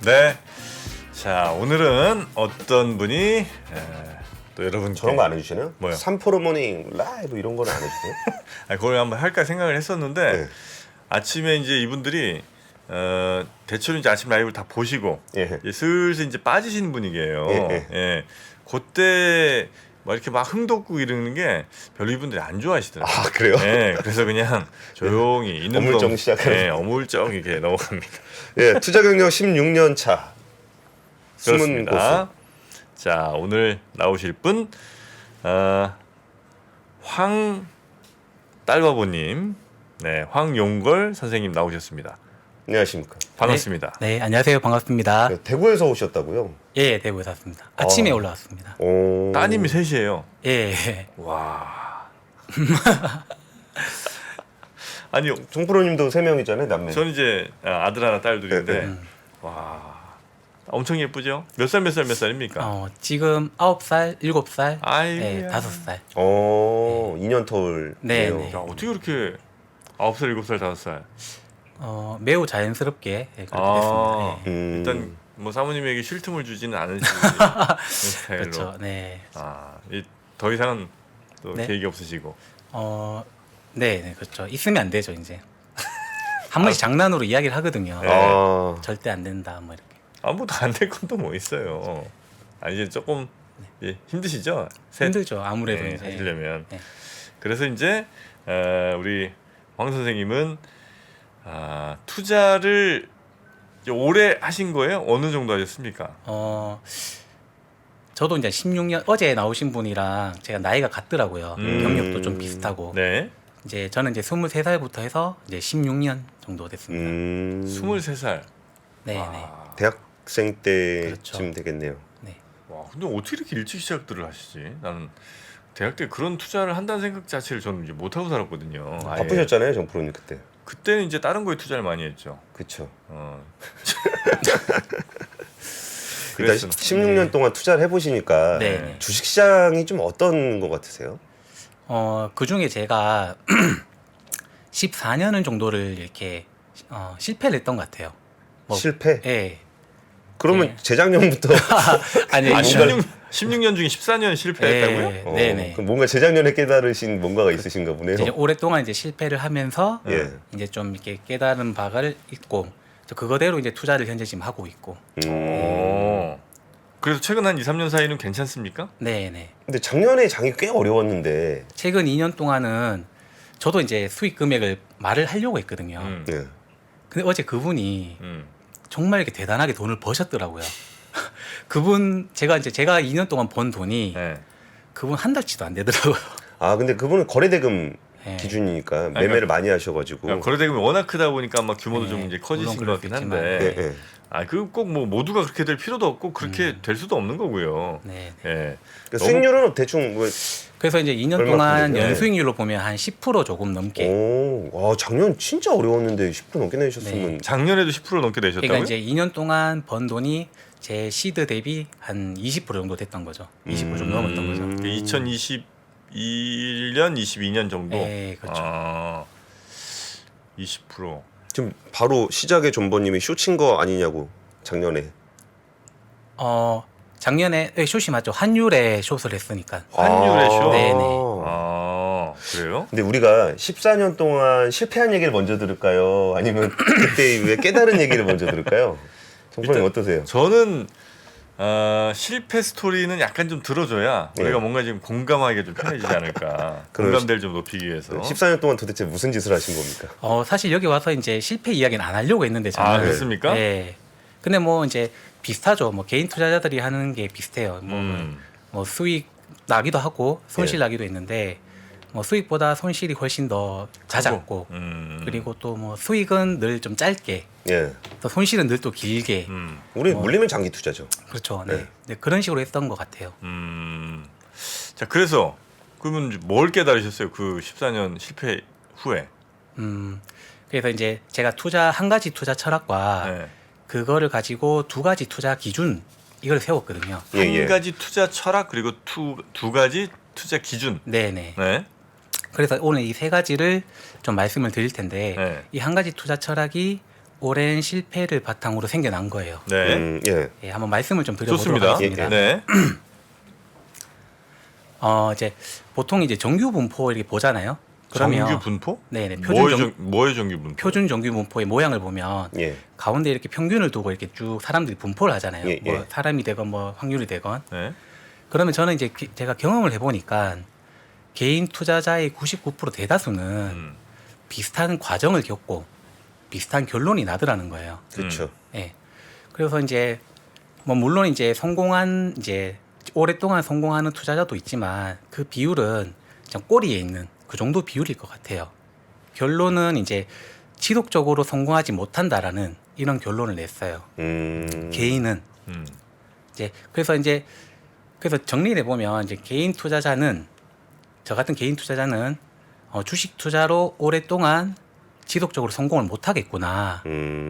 네. 자, 오늘은 어떤 분이 또 여러분 저런 거 안 해주시나요? 뭐요? 3프로 모닝 라이브 이런 거는 안 해주세요? 그걸 한번 할까 생각을 했었는데 네. 아침에 이제 이분들이 대충 이제 아침 라이브를 다 보시고 예. 이제 슬슬 이제 빠지시는 분위기예요. 예. 예. 그때 막 이렇게 막 흥돋고 이러는 게 별로 이분들이 안 좋아하시더라고요. 아 그래요? 예, 그래서 그냥 조용히 있는 어물쩡 시작하는. 예, 어물쩡 이렇게 넘어갑니다. 예, 투자 경력 16년 차. 숨은 고수. 그렇습니다. 자, 오늘 나오실 분 황딸바보님, 네, 황용걸 선생님 나오셨습니다. 안녕하십니까? 반갑습니다. 네, 안녕하세요. 반갑습니다. 네, 대구에서 오셨다고요? 예, 대구에 샀습니다. 아침에 올라왔습니다. 오. 따님이 셋이에요. 예. 와. 아니, 정프로님도 3명이잖아요, 남매. 저는 이제 아들 하나 딸 둘인데, 네. 와, 엄청 예쁘죠? 몇 살입니까? 지금 9살, 7살, 아이고야. 네, 5살. 2년 터울이에요. 네, 네. 야, 어떻게 그렇게 9살, 7살, 5살? 매우 자연스럽게 그렇게 아, 됐습니다. 예. 일단 뭐 사모님에게 쉴 틈을 주지는 않으시는 스타일로. 그렇죠. 네. 더 이상은 또 네. 계획이 없으시고. 네, 네, 그렇죠. 있으면 안 되죠, 이제. 한 번씩 장난으로 이야기를 하거든요. 네. 절대 안 된다, 뭐 이렇게. 아무도 안 될 건 또 뭐 있어요. 이제 조금 힘드시죠? 셋, 힘들죠, 아무래도 네, 이제. 하시려면. 네. 그래서 이제 우리 황 선생님은 투자를 이제 오래 하신 거예요? 어느 정도 하셨습니까? 저도 이제 16년 어제 나오신 분이랑 제가 나이가 같더라고요. 경력도 좀 비슷하고. 네. 이제 저는 이제 23살부터 해서 이제 16년 정도 됐습니다. 23살. 네, 네. 와, 대학생 때쯤 그렇죠. 되겠네요. 네. 와, 근데 어떻게 이렇게 일찍 시작들을 하시지? 나는 대학 때 그런 투자를 한다는 생각 자체를 저는 이제 못 하고 살았거든요. 아예. 바쁘셨잖아요, 정프로님 그때. 그때는 이제 다른 거에 투자를 많이 했죠. 그쵸. 일단 그랬어. 16년 동안 투자를 해보시니까 네. 주식시장이 좀 어떤 것 같으세요? 그 중에 제가 14년을 정도를 이렇게 실패를 했던 것 같아요. 뭐, 실패? 예. 그러면 네. 재작년부터 아니, 아, 뭔가- 16년 중에 14년 실패했다고요? 네, 네, 네. 그럼 뭔가 재작년에 깨달으신 뭔가가 있으신가 보네요. 이제 오랫동안 이제 실패를 하면서 예. 이제 좀 이렇게 깨달은 바가 있고 저 그거대로 이제 투자를 현재 지금 하고 있고. 그래서 최근 한 2, 3년 사이는 괜찮습니까? 네, 네. 근데 작년에 장이 꽤 어려웠는데. 최근 2년 동안은 저도 이제 수익 금액을 말을 하려고 했거든요. 예. 근데 어제 그분이 음. 정말 이렇게 대단하게 돈을 버셨더라고요. 그분 제가 2년 동안 번 돈이 네. 그분 한 달치도 안 되더라고요. 아 근데 그분은 거래대금 네. 기준이니까 매매를 많이 하셔가지고. 그러니까 거래대금이 워낙 크다 보니까 아마 규모도 네, 좀 이제 커지신 물론 것 같긴 그럴 수 한데. 예, 예. 그 꼭 뭐 모두가 그렇게 될 필요도 없고 그렇게 될 수도 없는 거고요. 네. 예. 그러니까 수익률은 대충 뭐. 그래서 이제 2년 얼마큼 동안 되죠? 연수익률로 보면 한 10% 조금 넘게. 와 작년 진짜 어려웠는데 10% 넘게 내셨으면. 네. 작년에도 10% 넘게 내셨다고요? 그러니까 이제 2년 동안 번 돈이 제 시드 대비 한 20% 정도 됐던 거죠. 20% 정도 넘었던 거죠. 2021년, 22년 정도. 네, 그렇죠. 20%. 지금 바로 시작에 존버님이 쇼친 거 아니냐고 작년에. 작년에 숏이 맞죠. 환율에 숏을 했으니까. 환율의 쇼? 네네. 그래요? 근데 우리가 14년 동안 실패한 얘기를 먼저 들을까요? 아니면 그때 이후에 깨달은 얘기를 먼저 들을까요? 정프로님 어떠세요? 저는 실패 스토리는 약간 좀 들어줘야 네. 우리가 뭔가 좀 공감하기가 좀 편해지지 않을까. 그럼 공감대를 좀 높이기 위해서. 14년 동안 도대체 무슨 짓을 하신 겁니까? 사실 여기 와서 이제 실패 이야기는 안 하려고 했는데 저는. 그렇습니까? 네. 근데 뭐 이제 비슷하죠. 뭐 개인 투자자들이 하는 게 비슷해요. 뭐 수익 나기도 하고 손실 네. 나기도 있는데 뭐 수익보다 손실이 훨씬 더 잦았고 그리고 또 뭐 수익은 늘 좀 짧게 예. 또 손실은 늘 또 길게 우리 물리면 장기 투자죠. 그렇죠. 네. 네. 네, 그런 식으로 했던 것 같아요. 자, 그래서 그러면 뭘 깨달으셨어요? 그 14년 실패 후에. 그래서 이제 제가 한 가지 투자 철학과 네. 그거를 가지고 두 가지 투자 기준 이걸 세웠거든요. 예, 예. 한 가지 투자 철학 그리고 두 가지 투자 기준. 네네. 네. 그래서 오늘 이 세 가지를 좀 말씀을 드릴 텐데 네. 이 한 가지 투자 철학이 오랜 실패를 바탕으로 생겨난 거예요. 네. 예. 예, 한번 말씀을 좀 드려보도록 좋습니다. 하겠습니다. 네. 이제 보통 이제 정규 분포 이렇게 보잖아요. 그러면 정규 분포? 네네 뭐의 정규 분포? 표준 정규 분포의 모양을 보면 예. 가운데 이렇게 평균을 두고 이렇게 쭉 사람들이 분포를 하잖아요. 예, 뭐 예. 사람이 되건 뭐 확률이 되건. 네. 그러면 저는 이제 제가 경험을 해보니까 개인 투자자의 99% 대다수는 음. 비슷한 과정을 겪고 비슷한 결론이 나더라는 거예요. 그렇죠. 예. 그래서 이제 뭐 물론 이제 성공한 이제 오랫동안 성공하는 투자자도 있지만 그 비율은 좀 꼬리에 있는 그 정도 비율일 것 같아요. 결론은 이제 지속적으로 성공하지 못한다라는 이런 결론을 냈어요. 개인은 음. 그래서 정리를 해보면 이제 개인 투자자는 저 같은 개인 투자자는 주식 투자로 오랫동안 지속적으로 성공을 못 하겠구나.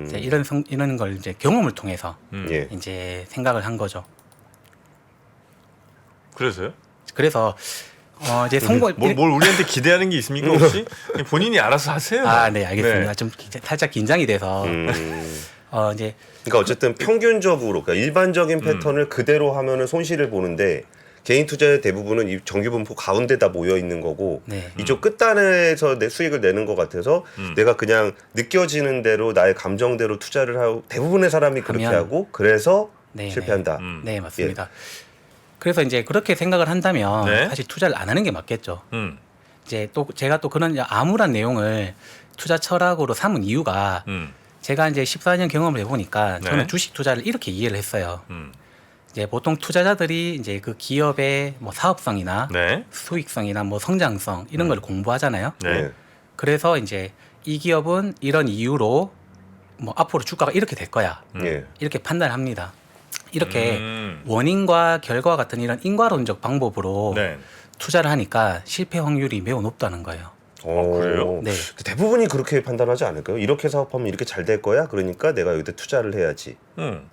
이제 이런 걸 이제 경험을 통해서 예. 이제 생각을 한 거죠. 그래서요? 그래서 이제 성공 뭘 우리한테 기대하는 게 있습니까 혹시? 본인이 알아서 하세요. 네, 알겠습니다. 네. 좀 살짝 긴장이 돼서 이제 그러니까 어쨌든 평균적으로 그러니까 일반적인 패턴을 그대로 하면은 손실을 보는데 개인 투자의 대부분은 이 정규 분포 가운데다 모여 있는 거고 네. 이쪽 끝단에서 내 수익을 내는 것 같아서 내가 그냥 느껴지는 대로 나의 감정대로 투자를 하고 대부분의 사람이 그렇게 하면- 하고 그래서 네, 실패한다. 네, 맞습니다. 그래서 이제 그렇게 생각을 한다면 네. 사실 투자를 안 하는 게 맞겠죠. 음. 이제 또 제가 또 그런 암울한 내용을 투자 철학으로 삼은 이유가 제가 이제 14년 경험을 해보니까 네. 저는 주식 투자를 이렇게 이해를 했어요. 음. 이제 보통 투자자들이 이제 그 기업의 뭐 사업성이나 네. 수익성이나 뭐 성장성 이런 걸 공부하잖아요. 네. 예. 그래서 이제 이 기업은 이런 이유로 뭐 앞으로 주가가 이렇게 될 거야. 예. 이렇게 판단합니다. 이렇게 음. 원인과 결과 같은 이런 인과론적 방법으로 네. 투자를 하니까 실패 확률이 매우 높다는 거예요. 그래요? 네. 대부분이 그렇게 판단하지 않을까요? 이렇게 사업하면 이렇게 잘 될 거야. 그러니까 내가 여기다 투자를 해야지.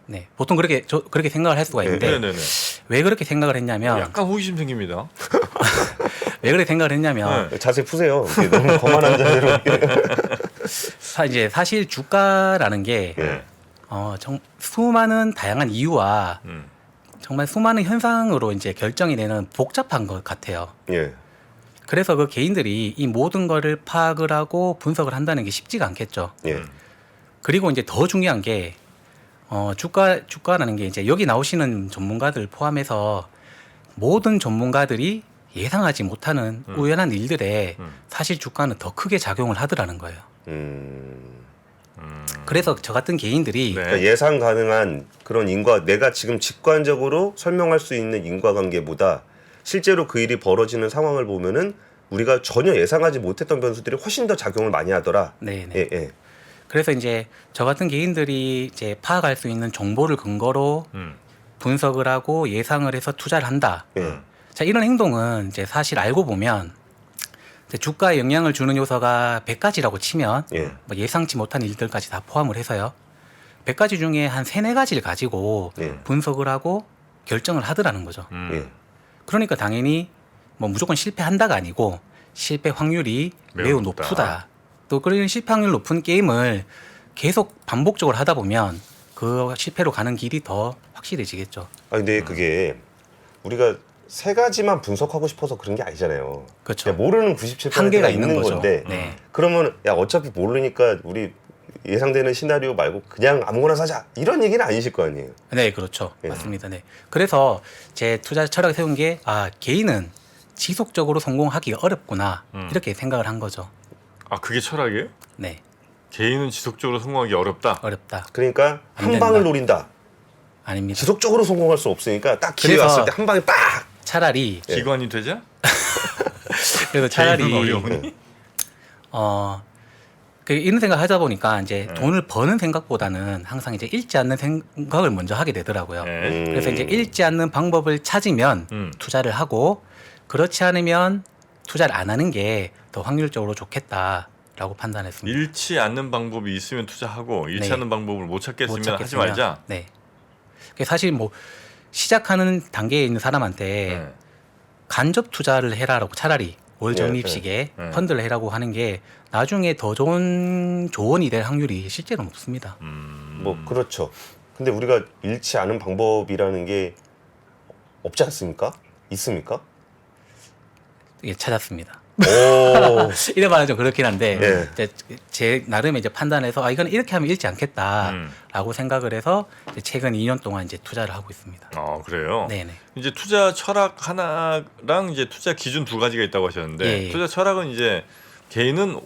네. 보통 그렇게 생각을 할 수가 있는데 네네네. 왜 그렇게 생각을 했냐면 약간 호기심 생깁니다. 왜 그렇게 생각을 했냐면 네. 자세 푸세요. 이렇게 너무 거만한 자세로. 이제 사실 주가라는 게 예. 수많은 다양한 이유와 음. 정말 수많은 현상으로 이제 결정이 되는 복잡한 것 같아요. 예. 그래서 그 개인들이 이 모든 거를 파악을 하고 분석을 한다는 게 쉽지가 않겠죠. 예. 그리고 이제 더 중요한 게 주가라는 게 이제 여기 나오시는 전문가들 포함해서 모든 전문가들이 예상하지 못하는 우연한 일들에 사실 주가는 더 크게 작용을 하더라는 거예요. 그래서 저 같은 개인들이 네. 그러니까 예상 가능한 그런 인과 내가 지금 직관적으로 설명할 수 있는 인과관계보다 실제로 그 일이 벌어지는 상황을 보면은 우리가 전혀 예상하지 못했던 변수들이 훨씬 더 작용을 많이 하더라. 네네. 예, 예. 그래서 이제 저 같은 개인들이 이제 파악할 수 있는 정보를 근거로 분석을 하고 예상을 해서 투자를 한다. 예. 자, 이런 행동은 이제 사실 알고 보면 이제 주가에 영향을 주는 요소가 100가지라고 치면 예. 뭐 예상치 못한 일들까지 다 포함을 해서요. 100가지 중에 한 3, 4가지를 가지고 예. 분석을 하고 결정을 하더라는 거죠. 예. 그러니까 당연히 뭐 무조건 실패한다가 아니고 실패 확률이 매우 매우 높다. 높다. 또 그런 실패 확률 높은 게임을 계속 반복적으로 하다 보면 그 실패로 가는 길이 더 확실해지겠죠. 아 근데 그게 우리가 세 가지만 분석하고 싶어서 그런 게 아니잖아요. 그렇죠. 그냥 모르는 97%가 한계가 있는 있는 거죠. 건데 네. 그러면 야 어차피 모르니까 우리 예상되는 시나리오 말고 그냥 아무거나 사자 이런 얘기는 아니실 거 아니에요. 네, 그렇죠. 예. 맞습니다. 네. 그래서 제 투자 철학을 세운 게 개인은 지속적으로 성공하기가 어렵구나 이렇게 생각을 한 거죠. 아 그게 철학이에요? 네, 개인은 지속적으로 성공하기 어렵다. 어렵다. 그러니까 안 한 된다. 방을 노린다. 아닙니다. 지속적으로 성공할 수 없으니까 딱 기회 그래서 왔을 때 한 방에 빡. 차라리 기관이 되자? 그래서 차라리 개인은 어려우니? 이런 생각 하다 보니까 이제 돈을 버는 생각보다는 항상 이제 잃지 않는 생각을 먼저 하게 되더라고요. 네. 그래서 이제 잃지 않는 방법을 찾으면 투자를 하고 그렇지 않으면 투자를 안 하는 게 더 확률적으로 좋겠다라고 판단했습니다. 잃지 않는 방법이 있으면 투자하고 잃지 네. 않는 방법을 못 찾겠으면 못 하지 찾겠으면, 말자. 네. 사실 뭐 시작하는 단계에 있는 사람한테 네. 간접 투자를 해라라고 차라리 월 적립식에 네. 펀드를 해라고 하는 게 나중에 더 좋은 조언이 될 확률이 실제로 높습니다. 뭐 그렇죠. 근데 우리가 잃지 않은 방법이라는 게 없지 않습니까? 있습니까? 예, 찾았습니다. 오. 이래 말하면 좀 그렇긴 한데 예. 이제 제 나름의 이제 판단해서 아 이건 이렇게 하면 잃지 않겠다라고 생각을 해서 이제 최근 2년 동안 이제 투자를 하고 있습니다. 그래요. 네네. 이제 투자 철학 하나랑 이제 투자 기준 두 가지가 있다고 하셨는데 예. 투자 철학은 이제 개인은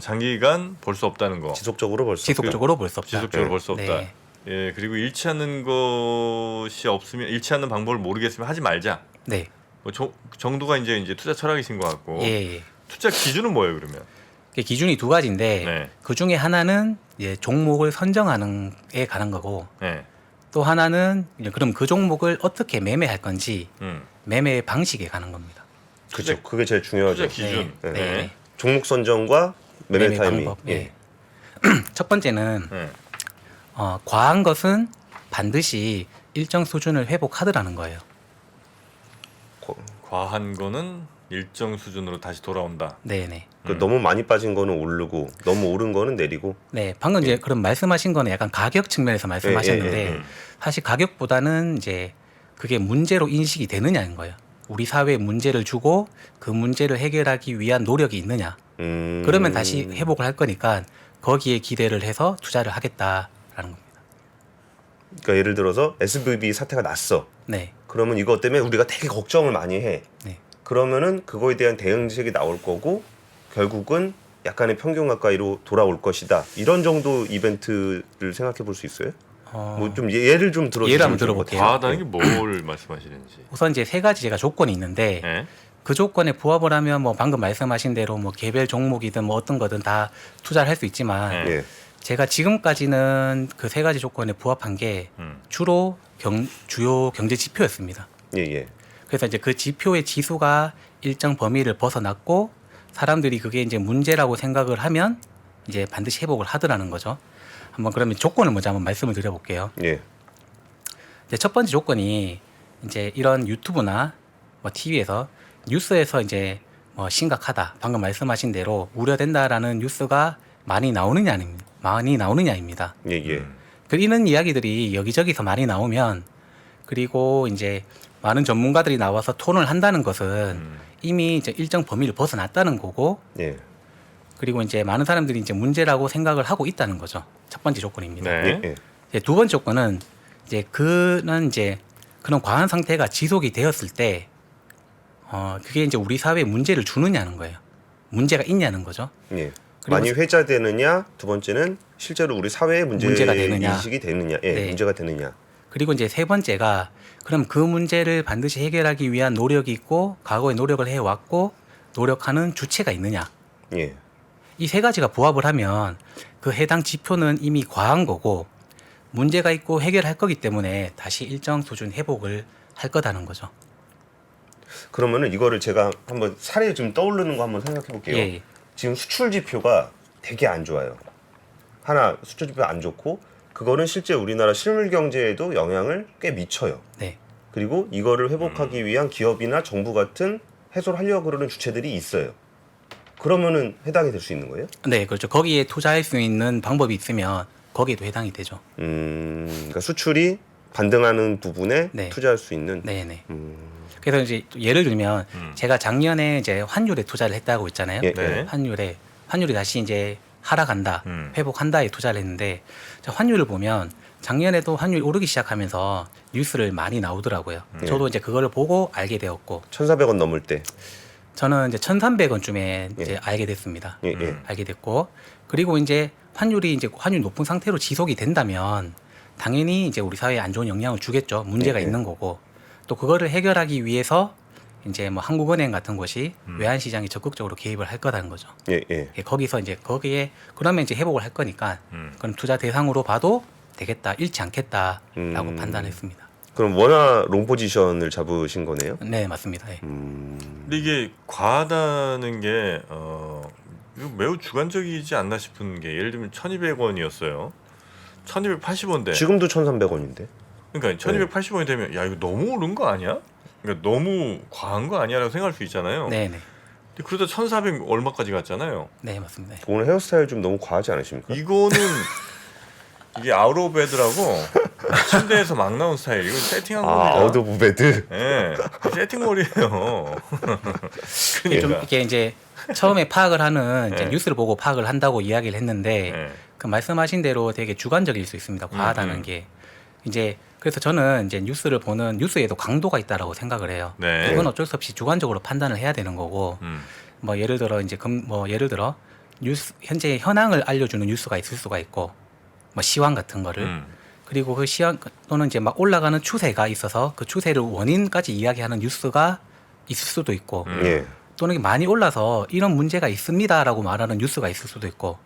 장기간 벌 수 없다는 거, 지속적으로 벌써 지속적으로 볼 수 없다. 지속적으로 네. 벌 수 없다. 네. 예, 그리고 잃지 않는 것이 없으면 잃지 않는 방법을 모르겠으면 하지 말자. 네. 뭐 정도가 이제 투자 철학이신 것 같고 예. 투자 기준은 뭐예요 그러면? 그 기준이 두 가지인데 네. 그 중에 하나는 이제 종목을 선정하는 에 관한 거고 네. 또 하나는 이제 그럼 그 종목을 어떻게 매매할 건지 음. 매매 방식에 관한 겁니다. 그렇죠. 그게 제일 중요하죠. 투자 기준. 네. 네. 네. 종목 선정과 매매 타이밍. 방법. 예. 예. 첫 번째는 네. 과한 것은 반드시 일정 수준을 회복하더라는 거예요. 과한 거는 일정 수준으로 다시 돌아온다. 네네. 너무 많이 빠진 거는 오르고 너무 오른 거는 내리고. 네, 방금 이제 그런 말씀하신 거는 약간 가격 측면에서 말씀하셨는데 예, 예, 예. 사실 가격보다는 이제 그게 문제로 인식이 되느냐는 거예요. 우리 사회에 문제를 주고 그 문제를 해결하기 위한 노력이 있느냐. 그러면 다시 회복을 할 거니까 거기에 기대를 해서 투자를 하겠다라는 겁니다. 그러니까 예를 들어서 SVB 사태가 났어. 네, 그러면 이것 때문에 우리가 되게 걱정을 많이 해. 네. 그러면은 그거에 대한 대응책이 나올 거고 결국은 약간의 평균 가까이로 돌아올 것이다. 이런 정도 이벤트를 생각해 볼 수 있어요? 뭐 좀 예를 좀 들어. 예를 한번 들어볼게요. 과하다는 게 뭘 말씀하시는지. 우선 이제 세 가지 제가 조건이 있는데 네. 그 조건에 부합을 하면 뭐 방금 말씀하신 대로 뭐 개별 종목이든 뭐 어떤 거든 다 투자를 할 수 있지만 네. 예. 제가 지금까지는 그 세 가지 조건에 부합한 게 주로 주요 경제 지표였습니다. 예, 예. 그래서 이제 그 지표의 지수가 일정 범위를 벗어났고 사람들이 그게 이제 문제라고 생각을 하면 이제 반드시 회복을 하더라는 거죠. 한번 그러면 조건을 먼저 한번 말씀을 드려볼게요. 예. 이제 첫 번째 조건이 이제 이런 유튜브나 뭐 TV에서 뉴스에서 이제 뭐 심각하다 방금 말씀하신 대로 우려된다라는 뉴스가 많이 나오느냐입니다. 예, 예. 그 이런 이야기들이 여기저기서 많이 나오면 그리고 이제 많은 전문가들이 나와서 토론을 한다는 것은 이미 이제 일정 범위를 벗어났다는 거고 예. 그리고 이제 많은 사람들이 이제 문제라고 생각을 하고 있다는 거죠. 첫 번째 조건입니다. 네. 예, 예. 이제 두 번째 조건은 이제 그런 과한 상태가 지속이 되었을 때 그게 이제 우리 사회에 문제를 주느냐는 거예요. 문제가 있냐는 거죠. 예. 그리고 많이 회자되느냐, 두 번째는 실제로 우리 사회에 문제가 되느냐. 인식이 되느냐, 예, 네. 문제가 되느냐. 그리고 이제 세 번째가 그럼 그 문제를 반드시 해결하기 위한 노력이 있고 과거에 노력을 해왔고 노력하는 주체가 있느냐. 예, 이 세 가지가 부합을 하면 그 해당 지표는 이미 과한 거고 문제가 있고 해결할 거기 때문에 다시 일정 수준 회복을 할 거다는 거죠. 그러면은 이거를 제가 한번 사례 좀 떠오르는 거 한번 생각해 볼게요. 예. 지금 수출 지표가 되게 안 좋아요. 하나 수출 지표 안 좋고 그거는 실제 우리나라 실물 경제에도 영향을 꽤 미쳐요. 네. 그리고 이거를 회복하기 위한 기업이나 정부 같은 해소를 하려고 그러는 주체들이 있어요. 그러면은 해당이 될 수 있는 거예요? 네, 그렇죠. 거기에 투자할 수 있는 방법이 있으면 거기에도 해당이 되죠. 그러니까 수출이 반등하는 부분에 네. 투자할 수 있는. 네, 네. 그래서 이제 예를 들면 제가 작년에 이제 환율에 투자를 했다고 했잖아요. 예, 네. 환율이 다시 이제 하락한다, 회복한다에 투자를 했는데 자, 환율을 보면 작년에도 환율이 오르기 시작하면서 뉴스를 많이 나오더라고요. 저도 이제 그거를 보고 알게 되었고 1,400원 넘을 때. 저는 이제 1,300원쯤에 이제 예. 알게 됐습니다. 예, 예. 알게 됐고 그리고 이제 환율이 높은 상태로 지속이 된다면 당연히 이제 우리 사회에 안 좋은 영향을 주겠죠. 문제가 예, 예. 있는 거고 또 그거를 해결하기 위해서 이제 뭐 한국은행 같은 곳이 외환 시장에 적극적으로 개입을 할 거라는 거죠. 예, 예. 예, 거기서 이제 거기에 그러면 이제 회복을 할 거니까 그럼 투자 대상으로 봐도 되겠다, 잃지 않겠다라고 판단했습니다. 그럼 원화 롱 포지션을 잡으신 거네요? 네, 맞습니다. 예. 근데 이게 과하다는 게 이거 매우 주관적이지 않나 싶은 게 예를 들면 1,200원이었어요. 1,280원대. 지금도 1,300원인데. 그러니까 1,280원이 되면 야 이거 너무 오른 거 아니야? 그러니까 너무 과한 거 아니야라고 생각할 수 있잖아요. 네, 네. 근데 그러다 1,400 얼마까지 갔잖아요. 네, 맞습니다. 오늘 헤어스타일 좀 너무 과하지 않으십니까? 이거는 이게 아웃 오브 베드라고 침대에서 막 나온 스타일. 이거 세팅한 겁니다. 아웃 오브 베드. 예, 세팅머리예요. 이게 좀 그러니까. 이게 이제 처음에 파악을 하는 이제 네. 뉴스를 보고 파악을 한다고 이야기를 했는데 예. 그 말씀하신 대로 되게 주관적일 수 있습니다. 과하다는 게 이제 그래서 저는 이제 뉴스를 보는 뉴스에도 강도가 있다라고 생각을 해요. 네. 그건 어쩔 수 없이 주관적으로 판단을 해야 되는 거고 뭐 예를 들어 이제 예를 들어 뉴스 현재 현황을 알려주는 뉴스가 있을 수가 있고 뭐 시황 같은 거를 그리고 그 시황 또는 이제 막 올라가는 추세가 있어서 그 추세를 원인까지 이야기하는 뉴스가 있을 수도 있고 예. 또는 많이 올라서 이런 문제가 있습니다라고 말하는 뉴스가 있을 수도 있고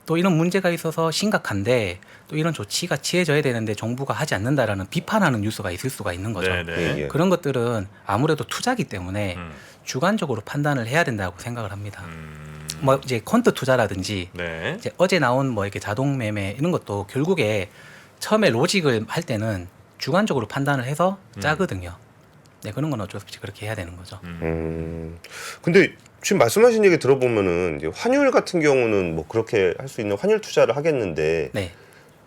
또 이런 문제가 있어서 심각한데 또 이런 조치가 취해져야 되는데 정부가 하지 않는다라는 비판하는 뉴스가 있을 수가 있는 거죠. 네네. 예, 예. 그런 것들은 아무래도 투자기 때문에 주관적으로 판단을 해야 된다고 생각을 합니다. 뭐 이제 퀀트 투자라든지 네. 이제 어제 나온 뭐 이렇게 자동 매매 이런 것도 결국에 처음에 로직을 할 때는 주관적으로 판단을 해서 짜거든요. 네, 그런 건 어쩔 수 없이 그렇게 해야 되는 거죠. 근데 지금 말씀하신 얘기 들어보면은 이제 환율 같은 경우는 뭐 그렇게 할 수 있는 환율 투자를 하겠는데 네.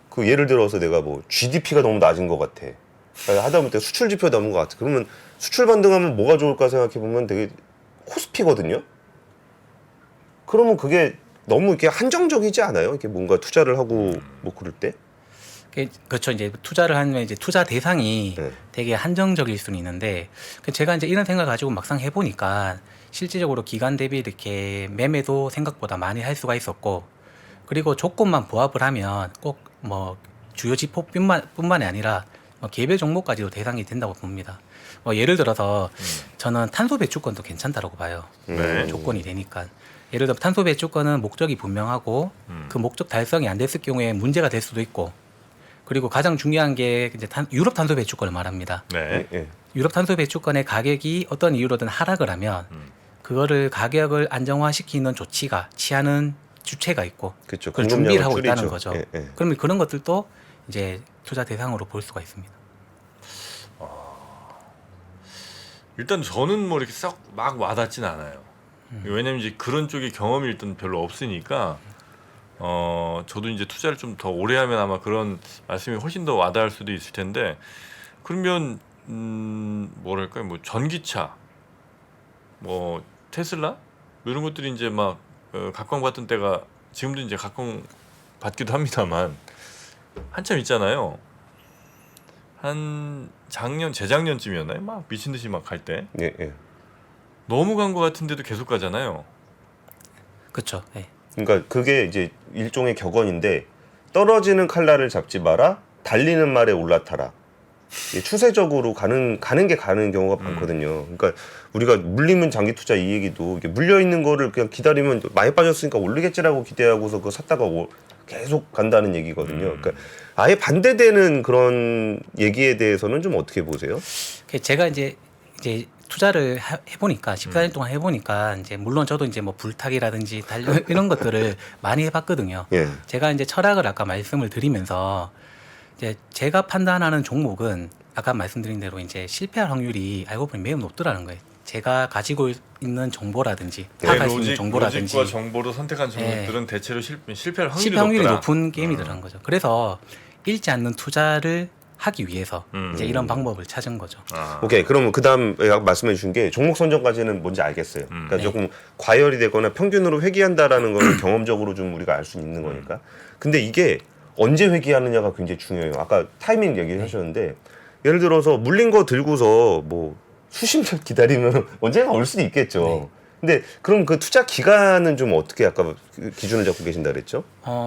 그 예를 들어서 내가 뭐 GDP가 너무 낮은 것 같아. 하다못해 수출 지표 남은 것 같아. 그러면 수출 반등하면 뭐가 좋을까 생각해 보면 되게 코스피거든요. 그러면 그게 너무 이렇게 한정적이지 않아요? 이렇게 뭔가 투자를 하고 뭐 그럴 때? 그렇죠. 이제 투자를 하면 이제 투자 대상이 네. 되게 한정적일 수는 있는데 제가 이제 이런 생각 가지고 막상 해보니까 실질적으로 기간 대비 이렇게 매매도 생각보다 많이 할 수가 있었고 그리고 조건만 부합을 하면 꼭 뭐 주요 지표뿐만이 아니라 뭐 개별 종목까지도 대상이 된다고 봅니다. 뭐 예를 들어서 저는 탄소 배출권도 괜찮다라고 봐요. 네. 조건이 되니까. 예를 들어 탄소 배출권은 목적이 분명하고 그 목적 달성이 안 됐을 경우에 문제가 될 수도 있고 그리고 가장 중요한 게 이제 유럽 탄소 배출권을 말합니다. 네. 예. 유럽 탄소 배출권의 가격이 어떤 이유로든 하락을 하면 그거를 가격을 안정화시키는 조치가 취하는 주체가 있고 그렇죠. 그걸 준비를 하고 줄이죠. 있다는 거죠. 예, 예. 그러면 그런 것들도 이제 투자 대상으로 볼 수가 있습니다. 일단 저는 뭐 이렇게 썩 막 와닿진 않아요. 왜냐면 이제 그런 쪽의 경험이 일단 별로 없으니까 저도 이제 투자를 좀 더 오래 하면 아마 그런 말씀이 훨씬 더 와닿을 수도 있을 텐데 그러면 뭐랄까요, 뭐 전기차, 뭐 테슬라 뭐 이런 것들이 이제 막 각광받던 때가 지금도 이제 각광받기도 합니다만 한참 있잖아요. 한 재작년쯤이었나요? 막 미친 듯이 막 갈 때 예, 예. 너무 간 것 같은데도 계속 가잖아요. 그렇죠. 네. 그러니까 그게 이제 일종의 격언인데 떨어지는 칼날을 잡지 마라. 달리는 말에 올라타라. 이게 추세적으로 가는 경우가 많거든요. 그러니까 우리가 물리면 장기 투자 이 얘기도 이게 물려 있는 거를 그냥 기다리면 많이 빠졌으니까 오르겠지라고 기대하고서 그거 샀다가 계속 간다는 얘기거든요. 그러니까 아예 반대되는 그런 얘기에 대해서는 좀 어떻게 보세요? 제가 이제 투자를 해보니까 14년 동안 해보니까 이제 물론 저도 이제 뭐 불타기라든지 이런 것들을 많이 해봤거든요. 예. 제가 이제 철학을 아까 말씀을 드리면서 이제 제가 판단하는 종목은 아까 말씀드린 대로 이제 실패할 확률이 알고 보니 매우 높더라는 거예요. 제가 가지고 있는 정보라든지 파악할 수 있는 정보라든지 로직과 정보로 선택한 종목들은 대체로 실패할 확률이 실패 확률이 높더라. 높은 게임이더라는 거죠. 그래서 잃지 않는 투자를 하기 위해서 이제 이런 방법을 찾은 거죠. 오케이. 그러면 그다음 말씀해 주신 게 종목 선정까지는 뭔지 알겠어요. 그러니까 네. 조금 과열이 되거나 평균으로 회귀한다라는 거는 경험적으로 좀 우리가 알 수 있는 거니까. 근데 이게 언제 회귀하느냐가 굉장히 중요해요. 아까 타이밍 얘기하셨는데 예를 들어서 물린 거 들고서 뭐 수십 년 기다리면 언젠가 올 수도 있겠죠. 네. 근데 그럼 그 투자 기간은 좀 어떻게 아까 기준을 잡고 계신다 그랬죠?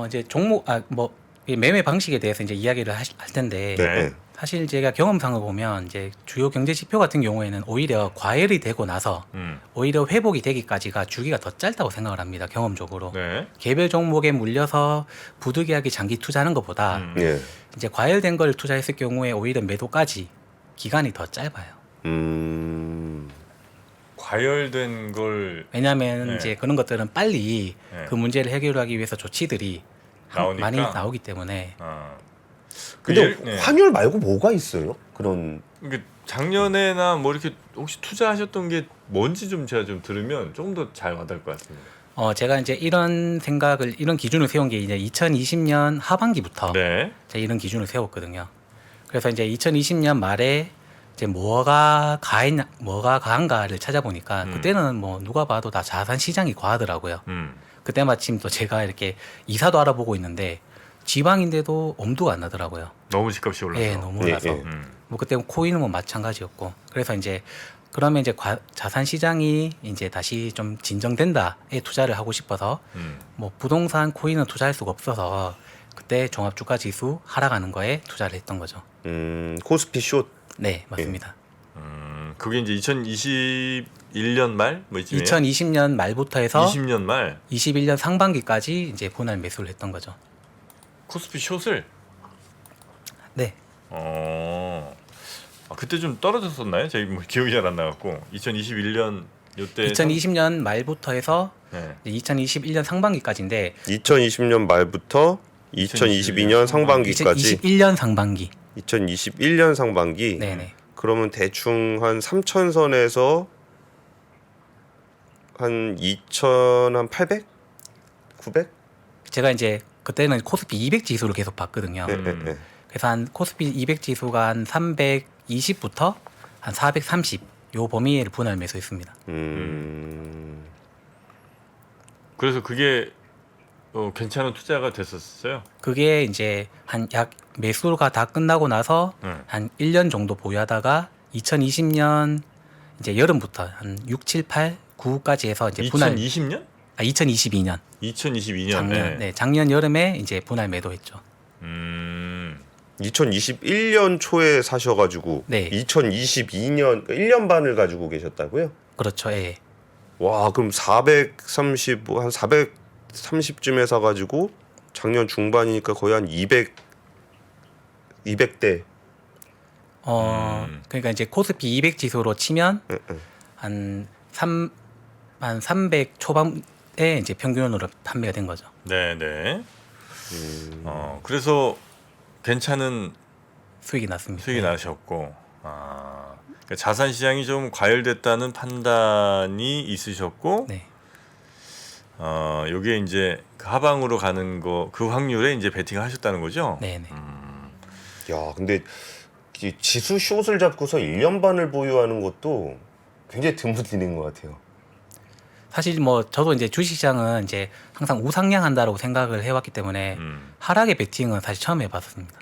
이제 종목 이 매매 방식에 대해서 이제 이야기를 할 텐데 네. 사실 제가 경험상을 보면 이제 주요 경제 지표 같은 경우에는 오히려 과열이 되고 나서 오히려 회복이 되기까지가 주기가 더 짧다고 생각을 합니다. 경험적으로. 네. 개별 종목에 물려서 부득이하게 장기 투자하는 것보다 예. 이제 과열된 걸 투자했을 경우에 오히려 매도까지 기간이 더 짧아요. 과열된 걸 왜냐하면 네. 이제 그런 것들은 빨리 네. 그 문제를 해결하기 위해서 조치들이 나오니까? 많이 나오기 때문에 근데 네. 환율 말고 뭐가 있어요? 그런 그러니까 작년에나 뭐 이렇게 혹시 투자하셨던 게 뭔지 좀 제가 좀 들으면 조금 더 잘 와닿을 것 같습니다. 제가 이제 이런 기준을 세운 게 이제 2020년 하반기부터 네. 제가 이런 기준을 세웠거든요. 그래서 이제 2020년 말에 이제 뭐가 가한가를 찾아보니까 그때는 뭐 누가 봐도 다 자산 시장이 과하더라고요. 그때 마침 또 제가 이렇게 이사도 알아보고 있는데 지방인데도 엄두가 안 나더라고요. 너무 집값이 올라서. 예, 너무 올라서. 예. 뭐 그때 코인은 뭐 마찬가지였고. 그래서 이제 그러면 이제 자산 시장이 이제 다시 좀 진정된다에 투자를 하고 싶어서 뭐 부동산 코인은 투자할 수가 없어서 그때 종합주가 지수 하락하는 거에 투자를 했던 거죠. 코스피 숏. 네, 맞습니다. 그게 이제 2021년 말 뭐 이쯤이에요? 2020년 말부터 해서 20년 말 21년 상반기까지 이제 분할 매수를 했던 거죠. 코스피 숏을 네. 그때 좀 떨어졌었나요? 제가 뭐 기억이 잘 안 나갖고 2021년 요때 2020년 말부터 해서 네. 2021년 상반기까지인데 2020년 말부터 2022년 상반기까지 2021년 상반기. 2021년 상반기. 네네. 그러면 대충 한 3,000선에서 한 2,800? 900? 제가 이제 그때는 코스피 200 지수를 계속 봤거든요. 네. 그래서 한 코스피 200 지수가 한 320부터 한 430 요 범위를 분할 매수했습니다. 그래서 그게 괜찮은 투자가 됐었어요. 그게 이제 한 약 매수가 다 끝나고 나서 한 1년 정도 보유하다가 2020년 이제 여름부터 한 6, 7, 8, 9까지 해서 이제 분할 2020년? 2022년 2022년. 작년 작년 여름에 이제 분할 매도했죠. 2021년 초에 사셔가지고 네. 2022년 1년 반을 가지고 계셨다고요? 그렇죠. 예. 와, 그럼 430한 430쯤에 사가지고 작년 중반이니까 거의 한 200대. 그러니까 이제 코스피 200 지수로 치면 한 300 초반에 이제 평균으로 판매가 된 거죠. 네네. 그래서 괜찮은 수익이 났습니다. 수익이 나셨고, 그러니까 자산 시장이 좀 과열됐다는 판단이 있으셨고, 네. 요게 이제 그 하방으로 가는 거 그 확률에 이제 베팅을 하셨다는 거죠. 네네. 야, 근데 이 지수 숏을 잡고서 1년 반을 보유하는 것도 굉장히 드문 일인 것 같아요. 사실 뭐 저도 이제 주식시장은 이제 항상 우상향한다라고 생각을 해왔기 때문에 하락의 베팅은 사실 처음 해봤습니다.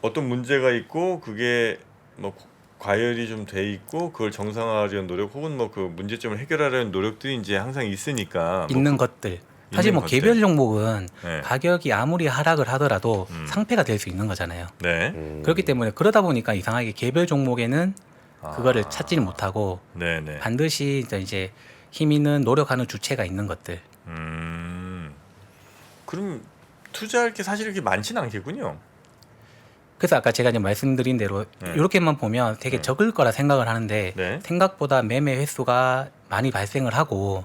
어떤 문제가 있고 그게 뭐 과열이 좀 돼 있고 그걸 정상화하려는 노력 혹은 뭐 그 문제점을 해결하려는 노력들이 이제 항상 있으니까 있는 것들. 사실 뭐 것들. 개별 종목은 네. 가격이 아무리 하락을 하더라도 상패가 될 수 있는 거잖아요. 네. 그렇기 때문에 그러다 보니까 이상하게 개별 종목에는 그거를 찾지를 못하고 네네. 반드시 이제 힘 있는 노력하는 주체가 있는 것들. 그럼 투자할 게 사실 이렇게 많지는 않겠군요. 그래서 아까 제가 이제 말씀드린 대로 이렇게만 보면 되게 적을 거라 생각을 하는데 네. 생각보다 매매 횟수가 많이 발생을 하고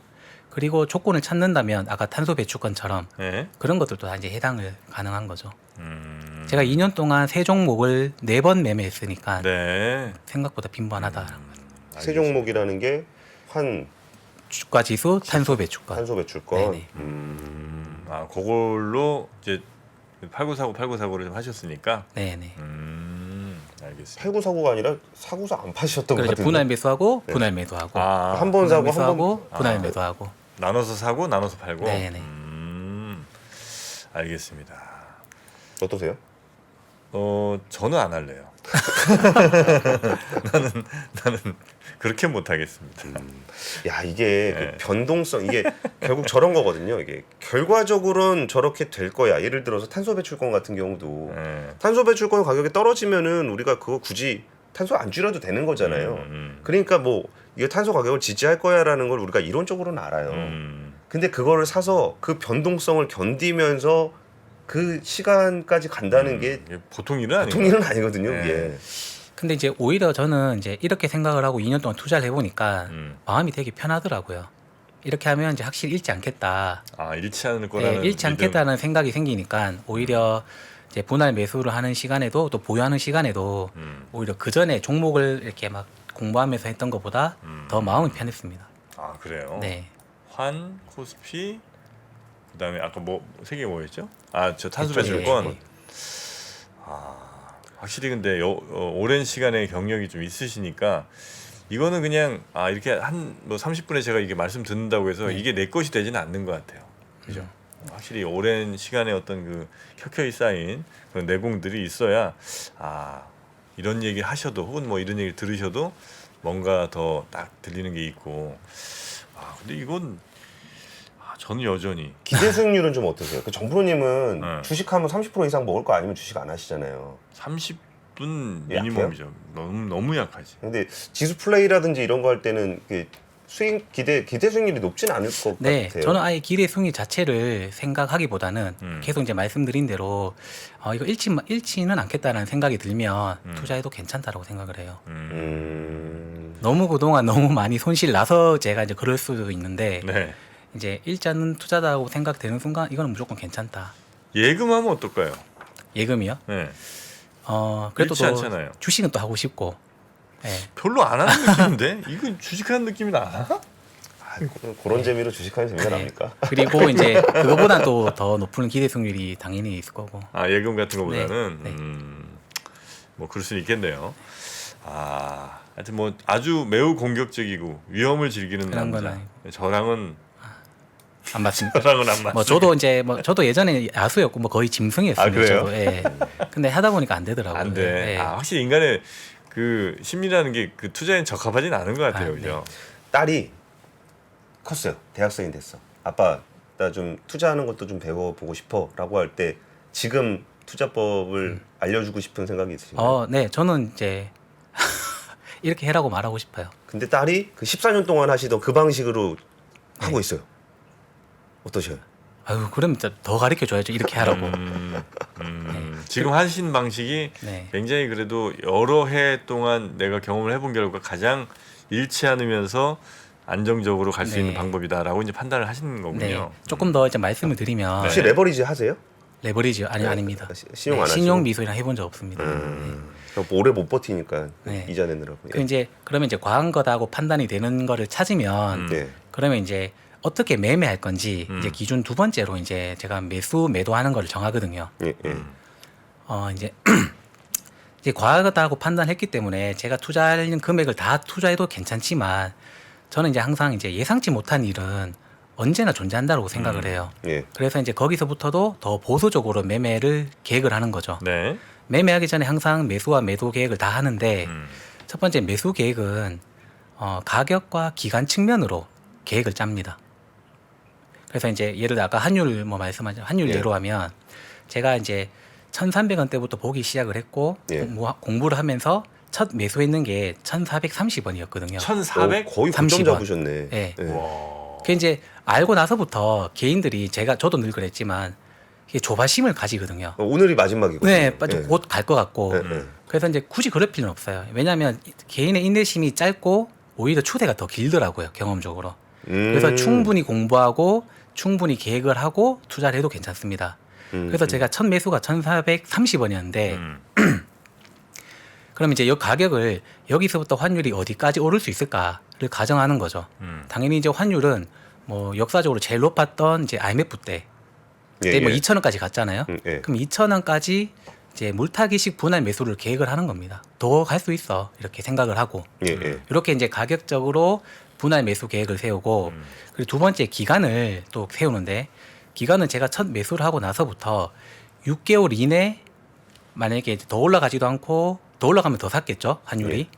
그리고 조건을 찾는다면 아까 탄소 배출권처럼 네. 그런 것들도 다 이제 해당을 가능한 거죠. 제가 2년 동안 세 종목을 4번 매매했으니까 네. 생각보다 빈번하다. 세 종목이라는 게 한 주가 지수, 탄소 배출권. 탄소 배출권. 네네. 그걸로 이제 8949를 좀 하셨으니까. 네네. 알겠습니다. 8949가 아니라 사고사 안 파셨던 것 그래서 같은데. 분할 매수하고 분할 매도하고 한 번 사고 분할 한 번 매수하고 분할 매도하고. 나눠서 사고 나눠서 팔고. 네네. 알겠습니다. 어떠세요? 저는 안 할래요. 나는 그렇게 못 하겠습니다. 야, 이게 네. 그 변동성 이게 결국 저런 거거든요. 이게 결과적으로는 저렇게 될 거야. 예를 들어서 탄소 배출권 같은 경우도 네. 탄소 배출권 가격이 떨어지면은 우리가 그거 굳이 탄소 안 줄여도 되는 거잖아요. 그러니까 뭐 이게 탄소 가격을 지지할 거야라는 걸 우리가 이론적으로는 알아요. 근데 그거를 사서 그 변동성을 견디면서 그 시간까지 간다는 게 이게 보통 일은 아니고. 보통 일은 아니거든요. 네. 이게. 근데 이제 오히려 저는 이제 이렇게 생각을 하고 2년 동안 투자를 해보니까 마음이 되게 편하더라고요. 이렇게 하면 이제 확실히 잃지 않겠다. 아 잃지 않을 거라는 잃지 믿음. 않겠다는 생각이 생기니까 오히려 이제 분할 매수를 하는 시간에도 또 보유하는 시간에도 오히려 그 전에 종목을 이렇게 막 공부하면서 했던 것보다 더 마음이 편했습니다. 아 그래요. 네. 환, 코스피, 그다음에 아까 뭐 세 개 뭐였죠? 아 저 탄소 그쪽에, 배출권. 예. 확실히 근데 오랜 시간의 경력이 좀 있으시니까 이거는 그냥 이렇게 한 뭐 30분에 제가 이게 말씀 듣는다고 해서 네. 이게 내 것이 되지는 않는 것 같아요. 그죠? 확실히 오랜 시간의 어떤 그 켜켜이 쌓인 그런 내공들이 있어야 이런 얘기 하셔도 혹은 뭐 이런 얘기 들으셔도 뭔가 더 딱 들리는 게 있고 근데 이건 저는 여전히 기대 수익률은 좀 어떠세요? 그 정프로님은 네. 주식하면 30% 이상 먹을 거 아니면 주식 안 하시잖아요. 30분 약해요? 미니멈이죠. 너무 약하지. 근데 지수 플레이라든지 이런 거 할 때는 그 수익 기대 수익률이 높진 않을 것 네, 같아요. 저는 아예 기대 수익 자체를 생각하기보다는 음. 계속 이제 말씀드린 대로 이거 잃지는 않겠다라는 생각이 들면 투자해도 괜찮다라고 생각을 해요. 너무 그동안 너무 많이 손실 나서 제가 이제 그럴 수도 있는데 네. 이제 잃지 않는 투자다고 생각되는 순간 이거는 무조건 괜찮다. 예금하면 어떨까요? 예금이요? 네. 그래도 잃지 또 않잖아요. 주식은 또 하고 싶고. 네. 별로 안 하는 느낌인데 이거 주식하는 느낌이 나? 그런 재미로 주식하는 재미가 네. 납니까? 그리고 이제 그거보다 또 더 높은 기대 수익률이 당연히 있을 거고. 예금 같은 거보다는 네. 뭐 그럴 수 있겠네요. 하여튼 뭐 아주 매우 공격적이고 위험을 즐기는 그런 건 남자. 아니고. 저랑은 안 맞습니다. 안 맞습니다. 뭐 저도 예전에 야수였고 뭐 거의 짐승이었습니다. 그래요? 저도. 예. 근데 하다 보니까 안 되더라고요. 안 돼. 예. 확실히 인간의 그 심리라는 게 그 투자엔 적합하진 않은 것 같아요, 네. 그죠? 딸이 컸어요. 대학생이 됐어. 아빠 나 좀 투자하는 것도 좀 배워보고 싶어라고 할 때 지금 투자법을 알려주고 싶은 생각이 있으신가요? 네, 저는 이제 이렇게 해라고 말하고 싶어요. 근데 딸이 그 14년 동안 하시던 그 방식으로 하고 있어요. 어떠셔요? 아유, 그럼 진짜 더 가르쳐 줘야죠. 이렇게 하라고. 지금 하신 방식이 네. 굉장히 그래도 여러 해 동안 내가 경험을 해본 결과 가장 잃지 않으면서 안정적으로 갈 수 네. 있는 방법이다라고 이제 판단을 하시는 네. 거군요. 조금 더 이제 말씀을 드리면 혹시 네. 레버리지 하세요? 레버리지 네. 아닙니다. 신용 안 하시고? 신용 미소랑 해본 적 없습니다. 오래 못 버티니까 네. 이자 내느라고. 그러면 이제 과한 거다고 판단이 되는 거를 찾으면 네. 그러면 이제 어떻게 매매할 건지 이제 기준 두 번째로 이제 제가 매도하는 거를 정하거든요. 예, 예. 이제 이제 과하다고 판단했기 때문에 제가 투자하는 금액을 다 투자해도 괜찮지만 저는 이제 항상 이제 예상치 못한 일은 언제나 존재한다고 생각을 해요. 예. 그래서 이제 거기서부터도 더 보수적으로 매매를 계획을 하는 거죠. 네. 매매하기 전에 항상 매수와 매도 계획을 다 하는데 첫 번째 매수 계획은 가격과 기간 측면으로 계획을 짭니다. 그래서 이제 예를 들어 아까 환율 뭐 말씀하신 환율 예. 예로 하면 제가 이제 1,300원대부터 보기 시작을 했고 예. 공부를 하면서 첫 매수했는 게 1,430원이었거든요. 1,400? 거의 30 고점 원. 잡으셨네. 네. 예. 와. 그 이제 알고 나서부터 개인들이 저도 늘 그랬지만 이게 조바심을 가지거든요. 오늘이 마지막이거든요. 네, 예. 곧 갈 것 같고. 네, 네. 그래서 이제 굳이 그럴 필요는 없어요. 왜냐하면 개인의 인내심이 짧고 오히려 추세가 더 길더라고요, 경험적으로. 그래서 충분히 공부하고 충분히 계획을 하고 투자를 해도 괜찮습니다. 그래서 제가 첫 매수가 1,430원이었는데 그럼 이제 이 가격을 여기서부터 환율이 어디까지 오를 수 있을까를 가정하는 거죠. 당연히 이제 환율은 뭐 역사적으로 제일 높았던 이제 IMF 때 그때 뭐 2,000원까지 갔잖아요. 예. 그럼 2,000원까지 이제 물타기식 분할 매수를 계획을 하는 겁니다. 더 갈 수 있어 이렇게 생각을 하고 예, 예. 이렇게 이제 가격적으로 분할 매수 계획을 세우고 그리고 두 번째 기간을 또 세우는데 기간은 제가 첫 매수를 하고 나서부터 6개월 이내 만약에 이제 더 올라가지도 않고 더 올라가면 더 샀겠죠 환율이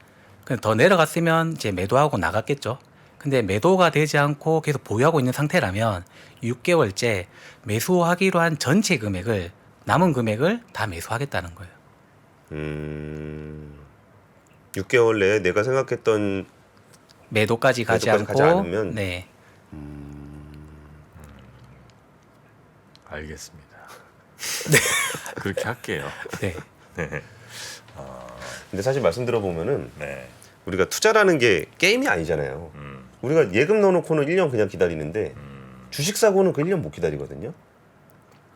그럼 더 내려갔으면 이제 매도하고 나갔겠죠. 근데 매도가 되지 않고 계속 보유하고 있는 상태라면 6개월째 매수하기로 한 전체 금액을 남은 금액을 다 매수하겠다는 거예요. 6개월 내에 내가 생각했던 매도까지 가지 매도까지 가지 않고 않으면? 네. 알겠습니다. 그렇게 할게요. 네. 근데 사실 말씀 들어보면은 네. 우리가 투자라는 게 게임이 아니잖아요. 우리가 예금 넣어놓고는 1년 그냥 기다리는데 주식 사고는 그 1년 못 기다리거든요.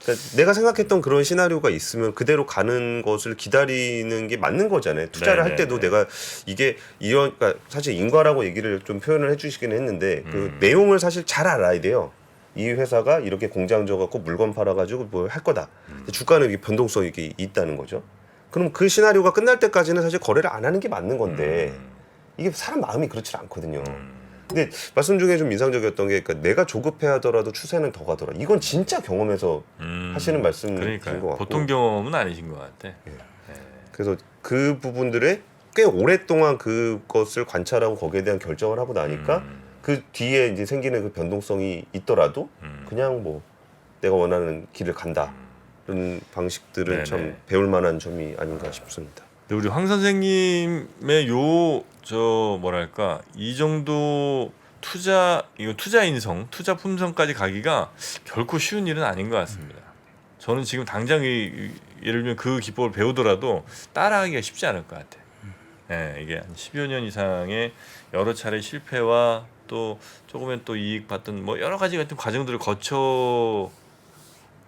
그러니까 내가 생각했던 그런 시나리오가 있으면 그대로 가는 것을 기다리는 게 맞는 거잖아요. 투자를 할 때도 내가 이게 이런 그러니까 사실 인과라고 얘기를 좀 표현을 해주시긴 했는데 그 내용을 사실 잘 알아야 돼요. 이 회사가 이렇게 공장 져갖고 물건 팔아가지고 뭘 할 거다. 주가는 이게 변동성이 이게 있다는 거죠. 그럼 그 시나리오가 끝날 때까지는 사실 거래를 안 하는 게 맞는 건데 이게 사람 마음이 그렇지 않거든요. 근데 말씀 중에 좀 인상적이었던 게 그러니까 내가 조급해 하더라도 추세는 더 가더라. 이건 진짜 경험에서 하시는 말씀인 것 그러니까요. 같고. 보통 경험은 아니신 것 같아. 그래서 그 부분들에 꽤 오랫동안 그것을 관찰하고 거기에 대한 결정을 하고 나니까 그 뒤에 이제 생기는 그 변동성이 있더라도 그냥 뭐 내가 원하는 길을 간다. 이런 방식들은 네네. 참 배울 만한 점이 아닌가 싶습니다. 근데 우리 황 선생님의 저 뭐랄까 이 정도 이거 투자 인성, 투자 품성까지 가기가 결코 쉬운 일은 아닌 것 같습니다. 저는 지금 당장 예를 들면 그 기법을 배우더라도 따라하기가 쉽지 않을 것 같아. 이게 한 10여 년 이상의 여러 차례 실패와 또 조금은 또 이익 받던 뭐 여러 가지 같은 과정들을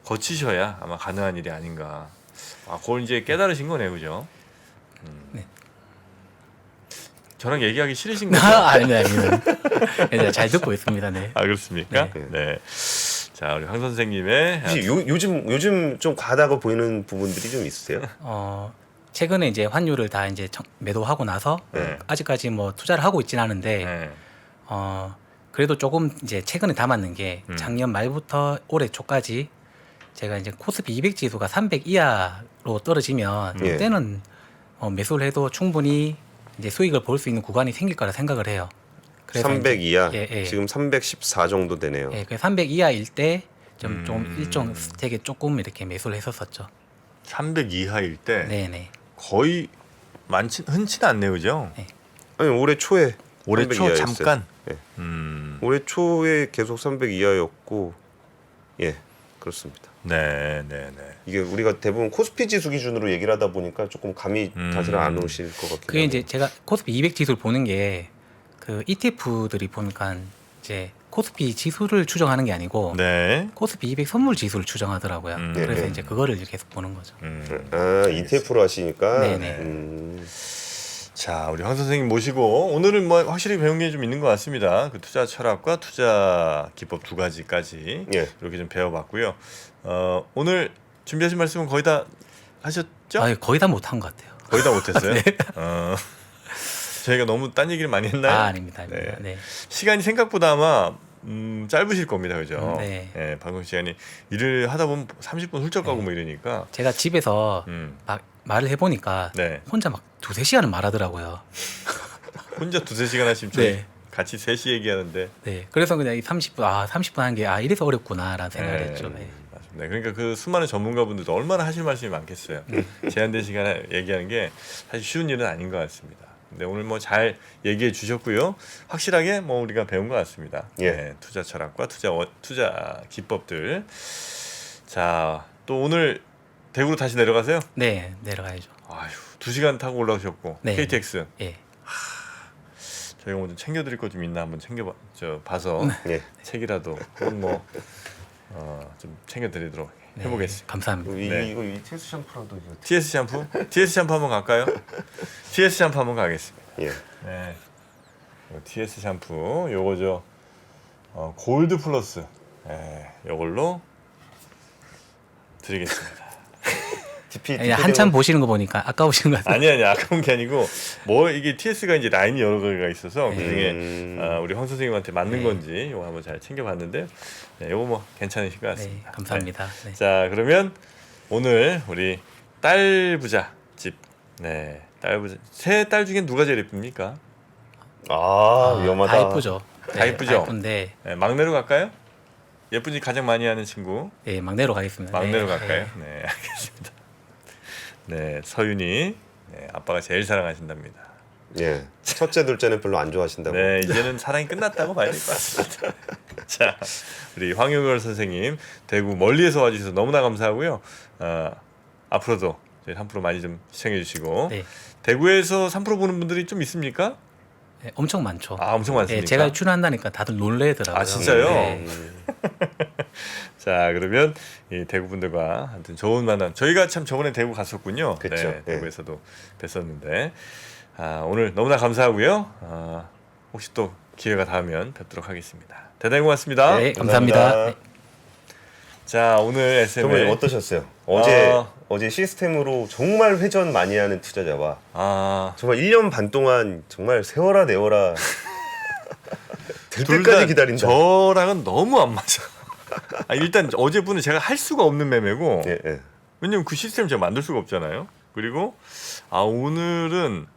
거치셔야 아마 가능한 일이 아닌가. 그걸 이제 깨달으신 거네요, 그죠? 네. 저랑 얘기하기 싫으신 거죠? 아닙니다. 네, 잘 듣고 있습니다. 네. 그렇습니까? 네. 네. 자, 우리 황 선생님의 혹시 요즘 좀 가다가 보이는 부분들이 좀 있으세요? 최근에 이제 환율을 다 이제 매도하고 나서 네. 아직까지 뭐 투자를 하고 있지는 않은데 네. 그래도 조금 이제 최근에 담았는 게 작년 말부터 올해 초까지 제가 이제 코스피 200 지수가 300 이하로 떨어지면 예. 그때는 매수를 해도 충분히 이제 수익을 볼 수 있는 구간이 생길 거라 생각을 해요. 그래서 300 이제, 이하. 예. 지금 314 정도 되네요. 예, 그 300 이하일 때 좀 일정 스택에 조금 이렇게 매수를 했었었죠. 300 이하일 때 네네. 거의 흔치는 않네요, 그죠? 아니 올해 초에 올해 300 초 이하였어요. 잠깐. 예. 올해 초에 계속 300 이하였고 예 그렇습니다. 네. 이게 우리가 대부분 코스피 지수 기준으로 얘기를 하다 보니까 조금 감이 사실은 안 오실 것 같긴 그게 해요. 이제 제가 코스피 200 지수를 보는 게 그 ETF들이 보니까 이제 코스피 지수를 추정하는 게 아니고 네. 코스피 200 선물 지수를 추정하더라고요. 그래서 네. 이제 그거를 계속 보는 거죠. ETF로 하시니까. 네네. 자, 우리 황 선생님 모시고 오늘은 뭐 확실히 배운 게 좀 있는 것 같습니다. 그 투자 철학과 투자 기법 두 가지까지 예. 이렇게 좀 배워봤고요. 오늘 준비하신 말씀은 거의 다 하셨죠? 거의 다 못한 것 같아요. 거의 다 못했어요. 저희가 너무 딴 얘기를 많이 했나요? 아닙니다. 네. 시간이 생각보다 아마 짧으실 겁니다, 그죠? 네. 예, 방송 시간이 일을 하다 보면 30분 훌쩍 가고 뭐 이러니까. 제가 집에서 막 말을 해보니까 네. 혼자 막 2-3시간은 말하더라고요. 혼자 2-3시간 하시면 저희 네. 같이 3시 얘기하는데. 네. 그래서 그냥 이 30분 한 게 이래서 어렵구나라는 생각을 했죠. 네. 맞습니다. 그러니까 그 수많은 전문가분들도 얼마나 하실 말씀이 많겠어요. 제한된 시간에 얘기하는 게 사실 쉬운 일은 아닌 것 같습니다. 근데 오늘 뭐 잘 얘기해 주셨고요. 확실하게 뭐 우리가 배운 것 같습니다. 예. 네, 투자 철학과 투자 기법들. 자, 또 오늘 대구로 다시 내려가세요? 네, 내려가야죠. 아휴, 2시간 타고 올라오셨고 네. KTX. 예. 저희가 뭐 좀 챙겨드릴 거 좀 있나 한번 봐서 예. 책이라도 혹은 뭐 좀 챙겨드리도록 네, 해보겠습니다. 감사합니다. 네. 이거 TS 샴푸랑도 이거. TS 샴푸? TS 샴푸 한번 갈까요? TS 샴푸 한번 가겠습니다. 예. 네. TS 샴푸 요거 골드 플러스 요걸로 드리겠습니다. 한참 보시는 거 보니까 아까우신 것 같아요. 아니 아까운 게 아니고 뭐 이게 TS가 이제 라인이 여러 개가 있어서 그 중에 우리 황 선생님한테 맞는 네. 건지 요거 한번 잘 챙겨봤는데 요거 뭐 괜찮으실 것 네, 같습니다. 감사합니다. 네. 네. 자 그러면 오늘 우리 딸 부자 집 딸 부자 세 딸 중에 누가 제일 예쁩니까? 위험하다. 다 예쁘죠. 다 예쁘죠? 예쁜데 네, 막내로 갈까요? 예쁜 짓 가장 많이 하는 친구 네, 막내로 가겠습니다. 막내로 네. 갈까요? 네 알겠습니다. 네 서윤이 아빠가 제일 사랑하신답니다. 예. 첫째, 둘째는 별로 안 좋아하신다고. 네 이제는 사랑이 끝났다고 봐야 될 것 같습니다. 자 우리 황용걸 선생님 대구 멀리에서 와주셔서 너무나 감사하고요. 앞으로도 저희 3프로 많이 좀 시청해 주시고 네. 대구에서 3프로 보는 분들이 좀 있습니까? 네, 엄청 많죠. 아, 엄청 많습니까? 네, 제가 출연한다니까 다들 놀래더라고요. 아, 진짜요? 네. 자, 그러면 이 대구 분들과 아무튼 좋은 만남. 저희가 참 저번에 대구 갔었군요. 그쵸. 네, 네. 대구에서도 뵀었는데 오늘 너무나 감사하고요. 혹시 또 기회가 닿으면 뵙도록 하겠습니다. 대단히 고맙습니다. 네, 감사합니다. 네. 자, 오늘 정말 SML 어떠셨어요? 어제 시스템으로 정말 회전 많이 하는 투자자와 정말 1년 반 동안 정말 세워라 내워라 될 둘 때까지 다 기다린다. 저랑은 너무 안 맞아. 일단 어제 분은 제가 할 수가 없는 매매고 예, 예. 왜냐면 그 시스템 제가 만들 수가 없잖아요. 그리고 오늘은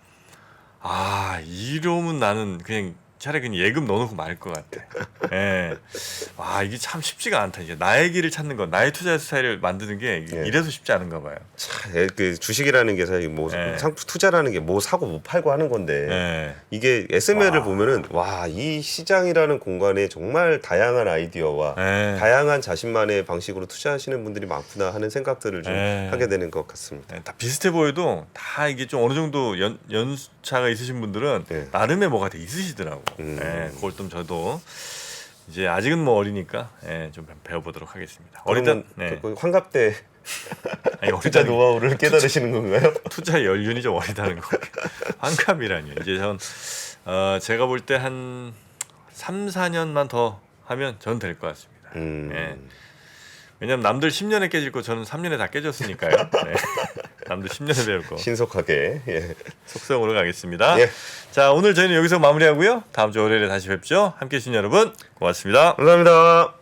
이러면 나는 그냥 차라리 그냥 예금 넣어놓고 말 것 같아. 예. 이게 참 쉽지가 않다. 이제 나의 길을 찾는 건 나의 투자 스타일을 만드는 게 예. 이래서 쉽지 않은가 봐요. 그 주식이라는 게 사실 뭐 예. 투자라는 게 뭐 사고 뭐 팔고 하는 건데 예. 이게 SML을 와. 보면은 이 시장이라는 공간에 정말 다양한 아이디어와 예. 다양한 자신만의 방식으로 투자하시는 분들이 많구나 하는 생각들을 좀 예. 하게 되는 것 같습니다. 다 비슷해 보여도 다 이게 좀 어느 정도 연차가 있으신 분들은 예. 나름의 뭐가 돼 있으시더라고. 그걸 좀 저도 이제 아직은 뭐 어리니까 좀 배워보도록 하겠습니다. 그러면 네. 그 환갑 때 아니, 투자 어리다는 노하우를 깨달으시는 건가요? 투자 연륜이 좀 어리다는 거. 환갑이라니요. 이제 제가 볼 때 한 3, 4년만 더 하면 전 될 것 같습니다. 예. 왜냐면 남들 10년에 깨질 거 저는 3년에 다 깨졌으니까요. 네. 남들 10년에 배울 거. 신속하게. 예. 속성으로 가겠습니다. 예. 자, 오늘 저희는 여기서 마무리하고요. 다음 주 월요일에 다시 뵙죠. 함께해 주신 여러분 고맙습니다. 감사합니다.